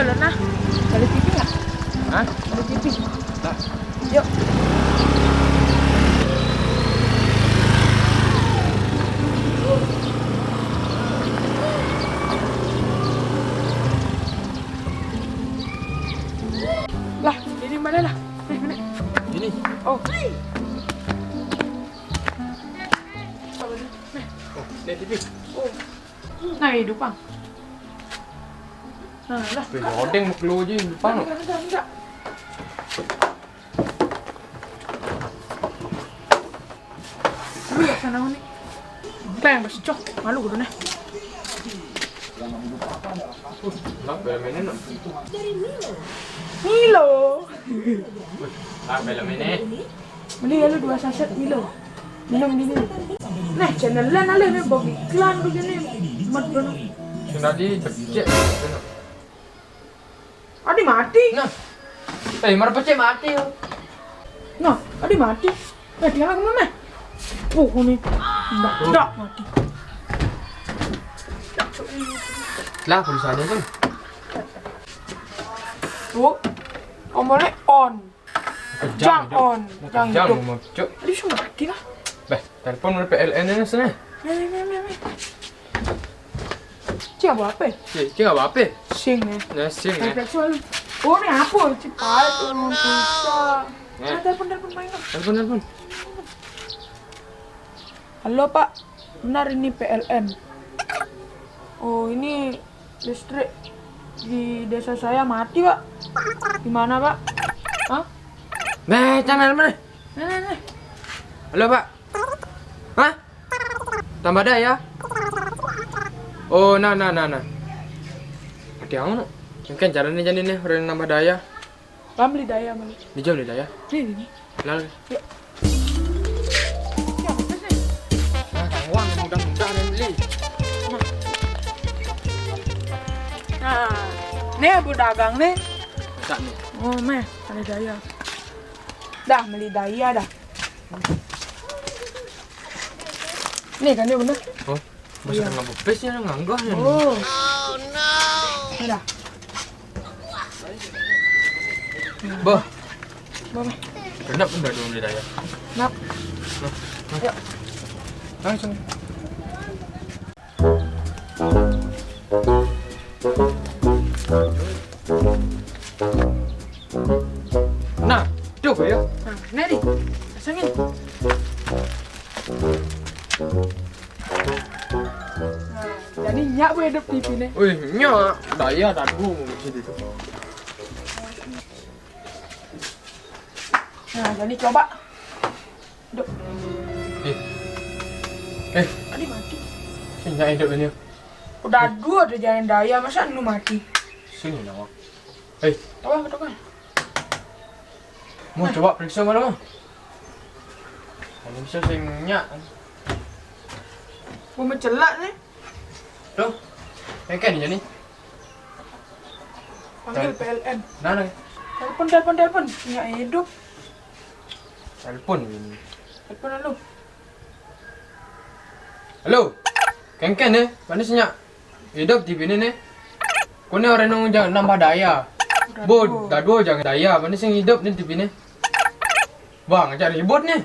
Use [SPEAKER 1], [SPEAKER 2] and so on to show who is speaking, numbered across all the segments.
[SPEAKER 1] Jalan nah. Ada TV nggak?
[SPEAKER 2] Hah?
[SPEAKER 1] Ada TV.
[SPEAKER 2] Nah.
[SPEAKER 1] Yuk. Lah, ini mana lah? Mana?
[SPEAKER 2] Ini.
[SPEAKER 1] Oh.
[SPEAKER 2] Oh, lihat TV.
[SPEAKER 1] Oh. Nah, hidup bang. Nah, lah.
[SPEAKER 2] Lodeng mau keluar je depan.
[SPEAKER 1] Enggak. Lu ya sana nih. Bang, masih cok. Malu gue nih.
[SPEAKER 2] Nak film ini nak.
[SPEAKER 1] Milo.
[SPEAKER 2] Ah, film ini.
[SPEAKER 1] Beli ya lu 2 saset Milo. Minum gini. Nah, channel lain ada nih bagi iklan begini. Mat benar.
[SPEAKER 2] Sudah dicek.
[SPEAKER 1] Adi mati.
[SPEAKER 2] Nah. Marah pecah mati.
[SPEAKER 1] Nah, adi mati. Tinggal aku mana? Oh, ini. Enggak mati.
[SPEAKER 2] Lah, perusahaannya kan.
[SPEAKER 1] Tuh. Kompornya on. Jang on. Jang hidup.
[SPEAKER 2] Mau cuk.
[SPEAKER 1] Adi sudah mati lah.
[SPEAKER 2] Beh, telepon dari PLN ini sana.
[SPEAKER 1] Nih. Cik apa?
[SPEAKER 2] Cik apa?
[SPEAKER 1] Sing nih.
[SPEAKER 2] Nah, sing eh.
[SPEAKER 1] Refleks lu. Oh, ini apa? Cepat turun susah.
[SPEAKER 2] Nih.
[SPEAKER 1] Telepon main lah.
[SPEAKER 2] Telepon.
[SPEAKER 1] Halo Pak, benar ini PLN. Oh ini listrik di desa saya mati Pak. Gimana Pak? Hah?
[SPEAKER 2] Nah, channel mana?
[SPEAKER 1] Nih.
[SPEAKER 2] Halo Pak. Hah? Tambah daya? Oh, nah. Hati aku nak. Kan jalan ni orang nambah daya.
[SPEAKER 1] Kamu beli daya mana?
[SPEAKER 2] Dijam ni daya.
[SPEAKER 1] Ini.
[SPEAKER 2] Lalu.
[SPEAKER 1] Yuk. Ya, apa sih?
[SPEAKER 2] Wang mudah-mudah ni beli.
[SPEAKER 1] Nah, nih bu dagang nih.
[SPEAKER 2] Tak ni.
[SPEAKER 1] Oh meh, ada daya. Dah beli daya dah. Nih kan dia bener.
[SPEAKER 2] Oh, masa kena bepes ya nganggah ya.
[SPEAKER 1] Oh no. Dah.
[SPEAKER 2] Bah,
[SPEAKER 1] Bawa.
[SPEAKER 2] kenapa pun dah beli daya?
[SPEAKER 1] Nap. Yuk.
[SPEAKER 2] Langsung. Nah, coba ya.
[SPEAKER 1] Nah, Neri, pasangin. Nah, jadi nyak gue hidup TV nih.
[SPEAKER 2] Wih, nyak daya dah dulu sini tu.
[SPEAKER 1] Nah, jadi coba. Hidup.
[SPEAKER 2] Eh,
[SPEAKER 1] Adi mati.
[SPEAKER 2] nyak hidup ni.
[SPEAKER 1] Udah dua tuh jangan daya, masa lu mati?
[SPEAKER 2] Sini nak. Eh,
[SPEAKER 1] Coba.
[SPEAKER 2] mau coba periksa mana mah? Kalau bisa sing nyak.
[SPEAKER 1] Gue mencelak nih.
[SPEAKER 2] Tuh. Kan ni.
[SPEAKER 1] Panggil PLN.
[SPEAKER 2] Nah.
[SPEAKER 1] Telepon. Nyak hidup.
[SPEAKER 2] Telepon.
[SPEAKER 1] Telepon lu.
[SPEAKER 2] Halo. Kan ni. Mana sih nyak? Hidup TV ni ni. Kau ni orang nong jangan nambah daya. Bod, dah dua jangan daya. Mana sih hidup ni TV ni? Bang, ajak ribut ni.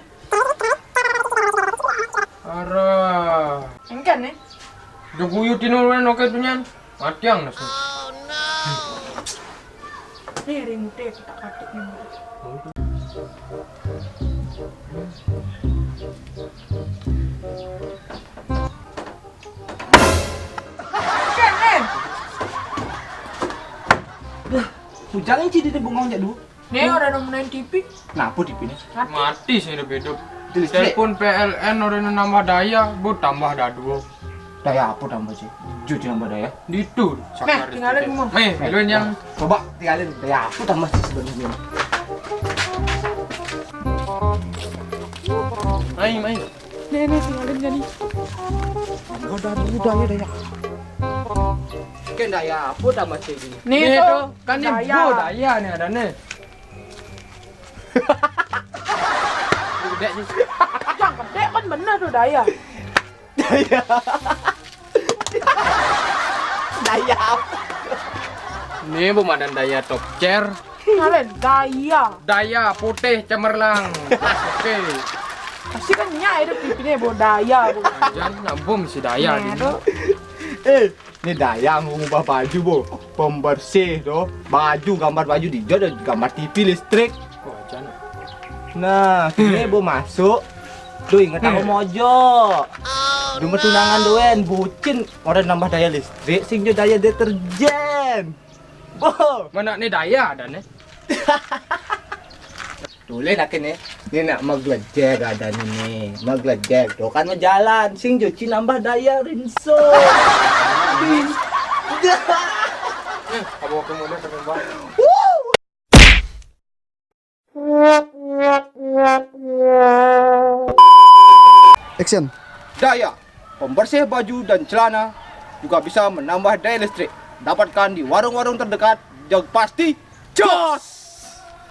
[SPEAKER 2] Arah.
[SPEAKER 1] Engkan nih.
[SPEAKER 2] Dia guyut ini orang nokai tu nyan. Matiang nasi.
[SPEAKER 1] Nih remote ketak-katik nih.
[SPEAKER 3] Jangan sih di bungong jak dulu.
[SPEAKER 1] Nih orang yang main TV.
[SPEAKER 3] Kenapa di sini?
[SPEAKER 2] Mati sih hidup.
[SPEAKER 3] Itu listrik.
[SPEAKER 2] Telepon PLN orang nambah daya, bod tambah dah dua.
[SPEAKER 3] Daya apa tambah sih? Jujur tambah daya.
[SPEAKER 2] Ditu.
[SPEAKER 1] Tinggalin ngomong.
[SPEAKER 2] Duluan yang
[SPEAKER 3] Coba tinggalin daya apa tambah sih sebenarnya?
[SPEAKER 2] main.
[SPEAKER 1] Nih tinggalin jadi.
[SPEAKER 3] Udah daya. Kan daya apa tambah sih ini?
[SPEAKER 1] Nih tuh
[SPEAKER 2] kan ni bod daya ni ada ni. Gede ni.
[SPEAKER 1] Yang gede kan bener tuh daya.
[SPEAKER 3] Daya apa?
[SPEAKER 2] Ini pemadam daya top chair.
[SPEAKER 1] Kalian daya.
[SPEAKER 2] Daya putih cemerlang. Oke.
[SPEAKER 1] Pasti kan nyai hidup di sini bawa daya.
[SPEAKER 2] Jangan nabung si daya di sini.
[SPEAKER 3] Ini daya ngubah baju, Bo. Pembersih, tuh. Baju, gambar baju di ada gambar TV listrik.
[SPEAKER 2] Oh, jangan.
[SPEAKER 3] Nah, ini Bo masuk. Tuh inget aku mojo. Cuma tunangan doen, bucin. Orang nambah daya listrik, sing daya deterjen. Bo,
[SPEAKER 2] Mana nih daya ada nih?
[SPEAKER 3] tulen nak ini nak magledek ada nih, magledek. Tuh kan mau jalan, sing cuci nambah daya rinso.
[SPEAKER 2] Kamu kemudian terkembang.
[SPEAKER 4] Action.
[SPEAKER 3] Daya, pembersih baju dan celana juga bisa menambah daya listrik. Dapatkan di warung-warung terdekat yang pasti jos.